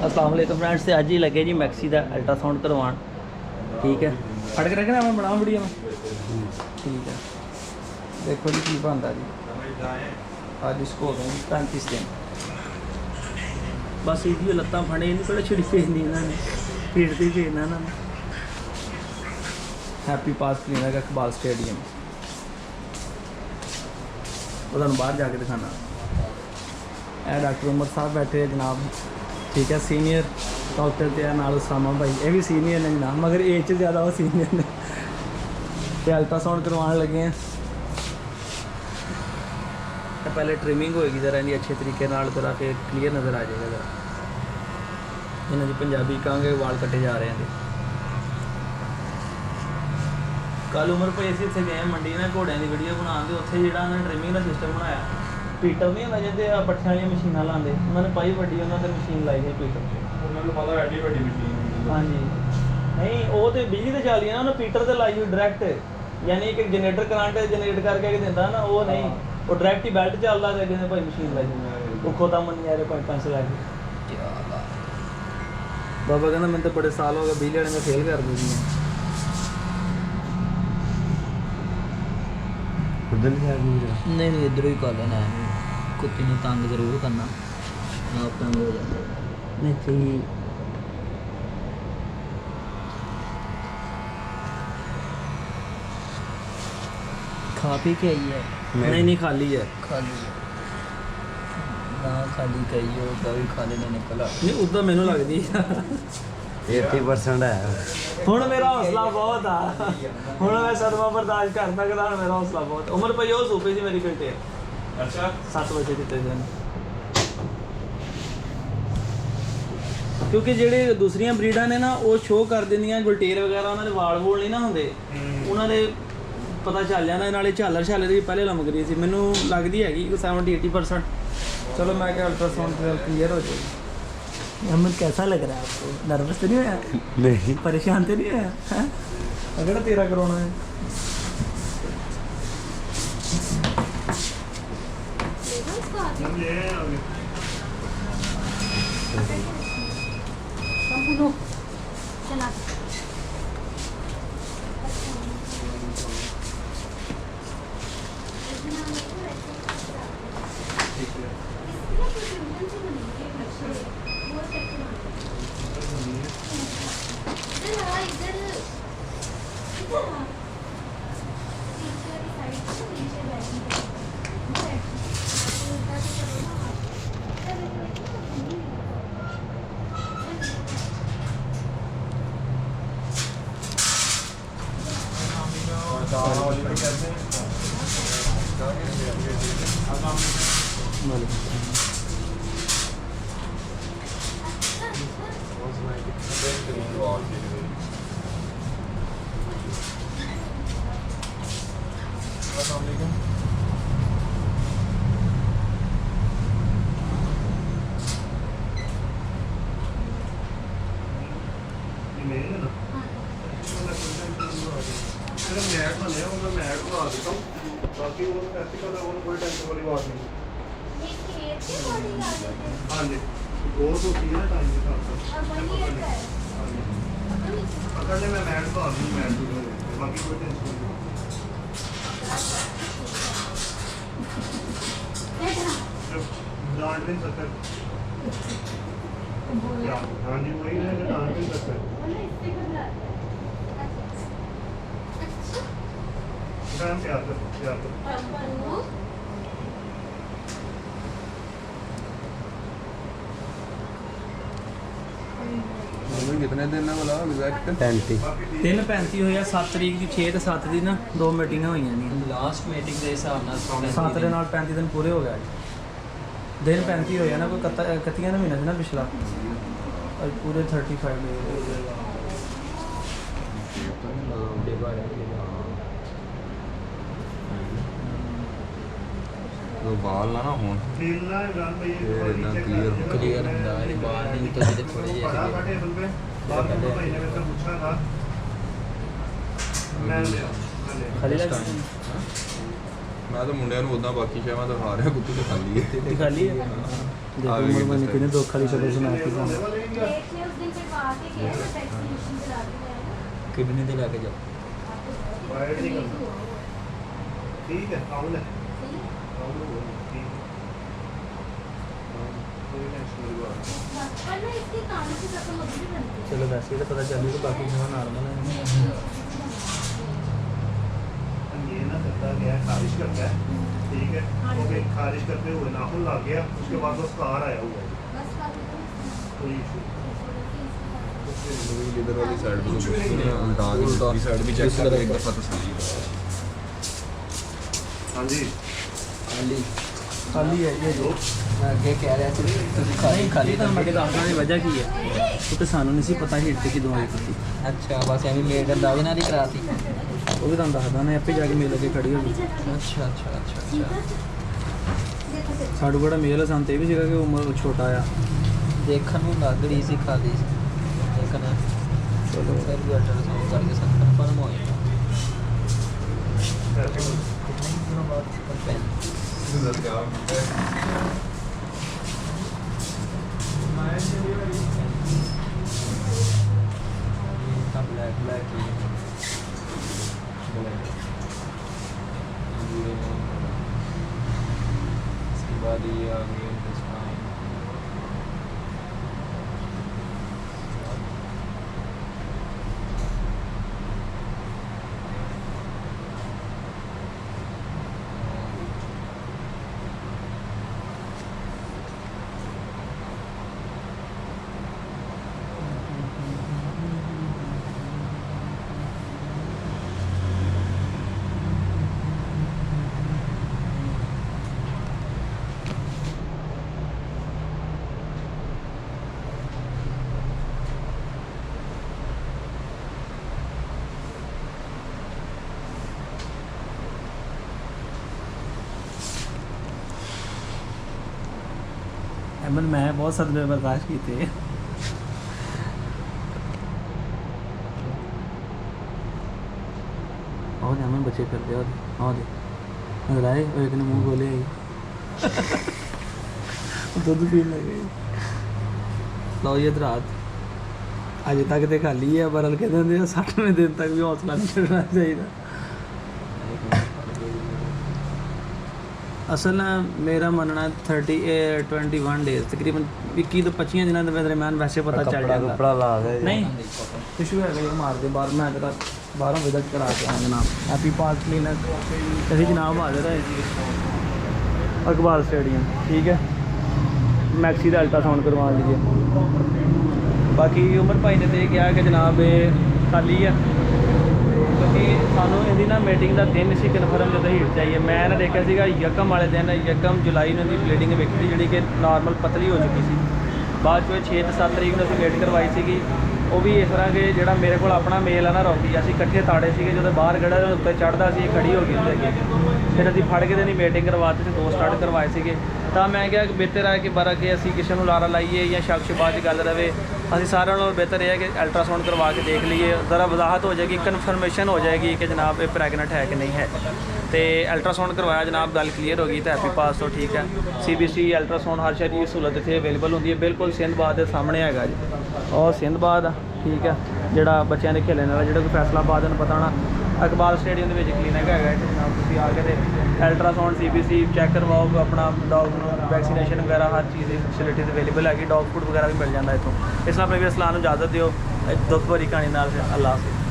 अस्सलाम वालेकुम फ्रेंड्स से अज ही लगे जी मैक्सी का अल्ट्रासाउंड करवान। ठीक है फट के रखना मैं बनावा वीडियो में। ठीक है देखो जी की बनता जी। अज इसको हो गए 35 दिन बस इजी लत्तां फड़े नहीं पहले छिड़के नहीं इन्होंने पीड़ती फेरना इन्होंने। हैप्पी पास क्लिनिक इकबाल स्टेडियम वो तुम बाहर जाके दिखाना। ए डॉक्टर उमर साहब बैठे हैं जनाब। ठीक है सीनियर डॉक्टर तो नाल उसामा भाई ये भी सीनियर ने जनाब मगर एज से ज़्यादा वो सीनियर ने। तो अल्ट्रासाउंड करवाने लगे हैं। पहले ट्रिमिंग होएगी ज़रा इनकी अच्छे तरीके नाल तेरा फिर क्लीयर नज़र आ जाएगा। ज़रा इन्होंने पंजाबी कहेंगे वाल कटे जा रहे हैं। कल उमर भाई असीं इत्थे गए मंडी ने घोड़ियां की वीडियो बनाते उत्थे जिहड़ा उन्होंने ट्रिमिंग का सिस्टम बनाया पीटर नहीं होंदा जिहदे पट्ठियां वाली मशीनां लांदे उन्होंने पाई वड्डी उन्होंने मशीन लाई है पीटर। उन्होंने पता एडी वड्डी मशीन। हाँ जी नहीं वो तो बिजली ते चलदी ना उन्होंने पीटर ते लाई हुई डायरैक्ट यानी कि जनरेटर करंट जनरेट करके दिंदा ना वो नहीं वो डायरैक्ट ही बेल्ट चलदा ते अगे भाई मशीन लाई वो खोता मन नहीं आ रहे 5 लाख। बाबा कहना मैंने तो बड़े साल हो गए बिजली वाले में फेल कर दी। नहीं नहीं इधर ही कर लेना है कुत्ते ने तंग जरूर करना आप तंग हो जाता नहीं चाहिए। खा पी के आई है नहीं खाली है खाली है ना खाली कही होगा भी खा लेने निकला नहीं उदा मैनू लगती 80% है ਹੁਣ ਮੇਰਾ ਹੌਸਲਾ ਬਹੁਤ ਆ ਹੁਣ ਮੈਂ ਸਦਮਾ ਬਰਦਾਸ਼ਤ ਕਰ ਸਕਦਾ ਹੁਣ ਮੇਰਾ ਹੌਸਲਾ ਬਹੁਤ ਉਮਰ ਪਈ ਉਹ ਸੂਪੇ ਸੀ ਮੇਰੀ ਬੇਟੇ ਅੱਛਾ 7 ਵਜੇ ਦਿੱਤੇ ਸਨ ਕਿਉਂਕਿ ਜਿਹੜੇ ਦੂਸਰੀਆਂ ਬਰੀਡਾਂ ਨੇ ਨਾ ਉਹ ਸ਼ੋਅ ਕਰ ਦਿੰਦੀਆਂ ਗੁਲਟੇਰ ਵਗੈਰਾ ਉਹਨਾਂ ਦੇ ਵਾਲ ਵੋਲ ਨਹੀਂ ਨਾ ਹੁੰਦੇ ਉਹਨਾਂ ਦੇ ਪਤਾ ਚੱਲ ਜਾਂਦਾ ਨਾਲੇ ਝਾਲਰ ਛਾਲੇ ਦੀ ਪਹਿਲੇ ਲਮਕ ਰਹੀ ਸੀ ਮੈਨੂੰ ਲੱਗਦੀ ਹੈਗੀ 70-80%। चलो मैं क्या अल्ट्रासाउंड क्लियर हो जाएगी। हमें कैसा लग रहा है आपको नर्वस तो नहीं होया नहीं परेशान तो नहीं होया है अगर तेरा करवाना है हाँ जी वही है कितने दिन वाला एग्जैक्ट 3:35 ਹੋਇਆ 7 ਤਰੀਕ ਦੀ 6 ਤੇ 7 ਦੀ ਨਾ 2 ਮੀਟਿੰਗਾਂ ਹੋਈਆਂ ਨੇ ਲਾਸਟ ਮੀਟਿੰਗ ਦੇ ਹਿਸਾਬ ਨਾਲ 7 ਦੇ ਨਾਲ 35 ਦਿਨ ਪੂਰੇ ਹੋ ਗਏ ਦਿਨ 35 ਹੋਇਆ ਨਾ ਕੋਈ 31 ਦਾ ਮਹੀਨਾ ਸੀ ਨਾ ਪਿਛਲਾ ਅੱਜ ਪੂਰੇ 35 ਡੇ तो बाल ना होन नीला गल भाई क्लियर ਹੁੰਦਾ ਹੈ ਬਾਹਰ ਨਹੀਂ ਤਾਂ ਜਿਹਦੇ ਥੋੜੇ ਜਿਹੇ बात तो भाई ने मेरे से पूछा था मैं खाली लगा ਮੈਂ ਤਾਂ ਮੁੰਡਿਆਂ ਨੂੰ ਉਦਾਂ ਬਾਕੀ ਸ਼ਾਵਾਂ ਦਿਖਾ ਰਿਹਾ ਕੁੱਤੀ ਤੇ ਖਾਲੀ ਹੈ ਦਿਖਾ ਲਈ ਦੇਖੋ ਉਮਰ ਮੈਂ ਕਿਹਨੇ ਦੁੱਖ ਵਾਲੀ ਸ਼ਬਦ ਸੁਣਾ ਕੇ ਸਾਨੂੰ देखिए उस दिन फिर वहाँ के गए ना वैक्सीनेशन करा के गए ना ਕਿਡਨੀ ਤੇ ਲੈ ਕੇ ਜਾਓ वायरड नहीं करना ठीक है आओ ले सही है? आओ ठीक है कोई टेंशन नहीं बात पर ना इसकी कानों की खत्म होती भी बनती है ਚਲੋ ਵੈਸੇ ਤਾਂ ਪਤਾ ਚੱਲ ਜੂ ਬਾਕੀ ਸ਼ਾਵਾਂ ਨਾਰਮਲ ਹੈ ये ना करता गया खारिश करता है ठीक है ओके खारिश करते हुए नाखून लग गया उसके बाद वो स्कार आया हुआ है बस बात है कोई इशू इधर वाली साइड पे तो उल्टा दूसरी साइड भी चेक कर एक दफा तसल्ली हाँ जी खाली ਖਾਲੀ ਹੈ ਇਹ ਜੋ मैं आगे कह रहा था तुम ਨਹੀਂ ਖਾਲੀ ਤਾਂ ਮੈਂ ਕਿਹਾ ਦੱਸਣਾ ਦੀ ਵਜ੍ਹਾ ਕੀ ਹੈ ਕਿਉਂਕਿ ਸਾਨੂੰ ਨਹੀਂ ਸੀ ਪਤਾ ਹੀਟ ਤੇ ਕਿਦੋਂ ਆਈ ਕੁੱਤੀ अच्छा बस एवं मेड दावे ना नहीं कराती ਉਹ ਵੀ ਤੁਹਾਨੂੰ ਦੱਸਦਾ ਨਾ ਆਪੇ ਜਾ ਕੇ ਮੇਲ ਅੱਗੇ ਖੜੀ ਹੋ ਗਈ अच्छा अच्छा अच्छा अच्छा ਸਾਡੂ ਕੋਲ ਮੇਲ ਸਾਨੂੰ ਤੇ ਇਹ ਵੀ ਸੀਗਾ ਕਿ ਉਮਰ ਛੋਟਾ ਆ देखने में लग रही सी खाली लेकिन ਚਲੋ फिर भी अल्ट्रासाउंड करके सब कंफर्म हो जाएगा कितने दिनों बाद कंफर्म ब्लैक ब्लैक इसके बाद ये आ गई इंटेस्टाइन ਅਮਨ ਮੈਂ ਬਹੁਤ ਸਦਮੇ ਬਰਦਾਸ਼ਤ ਕੀਤੇ ਉਹ ਨੇ ਅਮਨ ਬੱਚੇ ਕਰਦੇ ਉਹ ਦੇ ਨਜ਼ਰ ਆਏ ਉਹ ਇੱਕ ਨੇ ਮੂੰਹ ਖੋਲੇ ਦੁੱਧ ਪੀਣ ਲੱਗੇ ਲਓ ਜੀ ਰਾਤ ਅਜੇ ਤੱਕ ਤੇ ਖਾਲੀ ਹੈ ਪਰ ਕਹਿੰਦੇ ਹੁੰਦੇ ਆ 60ਵੇਂ ਦਿਨ ਤੱਕ ਵੀ ਹੌਸਲਾ ਨਹੀਂ ਛੱਡਣਾ ਚਾਹੀਦਾ ਅਸਲ ਨਾ ਮੇਰਾ ਮੰਨਣਾ 21 ਡੇਜ਼ ਤਕਰੀਬਨ 21 ਤੋਂ 25 ਦਿਨਾਂ ਦੇ ਦਰਮਿਆਨ ਵੈਸੇ ਪਤਾ ਚੱਲ ਜਾਂਦਾ कपड़ा ला दे ਨਹੀਂ ਟਿਸ਼ੂ ਹੈਗਾ ਇਹ ਮਾਰਦੇ ਬਾਹਰ ਮੈਂ ਜਰਾ 12 ਵਜੇ ਤੱਕ ਕਰਾ ਕੇ ਆਇਆ ਜਨਾਬ ਹੈਪੀ ਪਾਰਕ ਕਲੀਨਿਕ ਅਸੀਂ ਜਨਾਬ ਹਾਜ਼ਰ ਹੈ ਅਕਬਾਰ ਸਟੇਡੀਅਮ ਠੀਕ ਹੈ ਮੈਕਸੀ ਦਾ ਅਲਟਰਾਸਾਊਂਡ ਕਰਵਾ ਲਈਏ ਬਾਕੀ ਉਮਰ ਭਾਈ ਨੇ ਤੇ ਇਹ ਕਿਹਾ ਕਿ ਜਨਾਬ ਇਹ ਖਾਲੀ ਹੈ ਕਿਉਂਕਿ ਸਾਨੂੰ ਇਹਦੀ ਨਾ ਮੀਟਿੰਗ ਦਾ ਦਿਨ ਸੀ ਕਨਫਰਮ ਜਦੋਂ ਹੀਟ ਚਾਹੀਏ ਮੈਂ ਨਾ ਦੇਖਿਆ ਸੀਗਾ ਯਕਮ ਵਾਲੇ ਦਿਨ ਯਕਮ ਜੁਲਾਈ ਨੂੰ ਦੀ ਬਲੀਡਿੰਗ ਵੇਖੀ ਜਿਹੜੀ ਕਿ ਨਾਰਮਲ ਪਤਲੀ ਹੋ ਚੁੱਕੀ ਸੀ ਬਾਅਦ 'ਚੋਂ 6 ਤੇ 7 ਤਰੀਕ ਨੂੰ ਅਸੀਂ ਵੇਟ ਕਰਵਾਈ ਸੀਗੀ ਉਹ ਵੀ ਇਸ ਤਰ੍ਹਾਂ ਕਿ ਜਿਹੜਾ ਮੇਰੇ ਕੋਲ ਆਪਣਾ ਮੇਲ ਆ ਨਾ ਰੌਕੀ ਅਸੀਂ ਇਕੱਠੇ ਤਾੜੇ ਸੀਗੇ ਜਦੋਂ ਬਾਹਰ ਗੜਾ ਦੇ ਉੱਤੇ ਚੜ੍ਹਦਾ ਸੀ ਇਹ ਖੜੀ ਹੋ ਗਈ ਉਹਦੇ ਅੱਗੇ ਫਿਰ ਅਸੀਂ ਫੜ ਕੇ ਤੇ ਨਹੀਂ ਮੀਟਿੰਗ ਕਰਵਾਤੀ ਤੇ 2 ਸਟਾਰਟ ਕਰਵਾਏ ਸੀਗੇ ਤਾਂ ਮੈਂ ਕਿਹਾ ਕਿ ਬਿਹਤਰ ਹੈ ਕਿ ਬਾਰਾ ਕਿ ਅਸੀਂ ਕਿਸੇ ਨੂੰ ਲਾਰਾ ਲਾਈਏ ਜਾਂ ਸ਼ੱਕ ਸ਼ੁਬਾ ਦੀ ਗੱਲ ਰਵੇ ਅਸੀਂ ਸਾਰਿਆਂ ਨਾਲੋਂ ਬਿਹਤਰ ਇਹ ਹੈ ਕਿ ਅਲਟਰਾਸਾਊਂਡ ਕਰਵਾ ਕੇ ਦੇਖ ਲਈਏ ਜ਼ਰਾ ਵਜ਼ਾਹਤ ਹੋ ਜਾਏਗੀ ਕਨਫਰਮੇਸ਼ਨ ਹੋ ਜਾਏਗੀ ਕਿ ਜਨਾਬ ਇਹ ਪ੍ਰੈਗਨੈਂਟ ਹੈ ਕਿ ਨਹੀਂ ਹੈ ਤੇ ਅਲਟਰਾਸਾਊਂਡ ਕਰਵਾਇਆ ਜਨਾਬ ਗੱਲ ਕਲੀਅਰ ਹੋ ਗਈ ਤਾਂ ਹੈਪੀ ਪਾਸ ਤੋਂ ਠੀਕ ਹੈ CBC ਅਲਟਰਾਸਾਊਂਡ ਹਰ ਸ਼ਹਿਰ ਦੀ ਸਹੂਲਤ ਇੱਥੇ ਅਵੇਲੇਬਲ ਹੁੰਦੀ ਹੈ ਬਿਲਕੁਲ ਸਿੰਧਬਾਦ ਦੇ ਸਾਹਮਣੇ ਹੈਗਾ ਜੀ ਉਹ ਸਿੰਧਬਾਦ ਆ ਠੀਕ ਹੈ ਜਿਹੜਾ ਬੱਚਿਆਂ ਦੇ ਖੇਲਣ ਵਾਲਾ ਜਿਹੜਾ ਕੋਈ ਫੈਸਲਾਬਾਦ ਨੂੰ ਪਤਾ ਹੋਣਾ ਅਕਬਾਲ ਸਟੇਡੀਅਮ ਦੇ ਵਿੱਚ ਕਲੀਨਿਕ ਹੈਗਾ ਇੱਥੇ ਜਨਾਬ ਤੁਸੀਂ ਆ ਕੇ ਤੇ ਅਲਟਰਾਸਾਊਂਡ CBC ਚੈੱਕ ਕਰਵਾਓ ਆਪਣਾ ਡੌਗ ਨੂੰ ਵੈਕਸੀਨੇਸ਼ਨ ਵਗੈਰਾ ਹਰ ਚੀਜ਼ ਦੀ ਫੈਸਿਲਿਟੀਜ਼ ਅਵੇਲੇਬਲ ਹੈਗੀ ਡੌਗ ਫੂਡ ਵਗੈਰਾ ਵੀ ਮਿਲ ਜਾਂਦਾ ਇੱਥੋਂ ਇਸ ਨਾਲ ਆਪਣੇ ਵੀ ਸਲਾਹ ਨੂੰ ਇਜਾਜ਼ਤ ਦਿਓ ਦੁੱਖ ਭਰੀ ਕਹਾਣੀ ਨਾਲ ਅੱਲਾਹ ਹਾਫਿਜ਼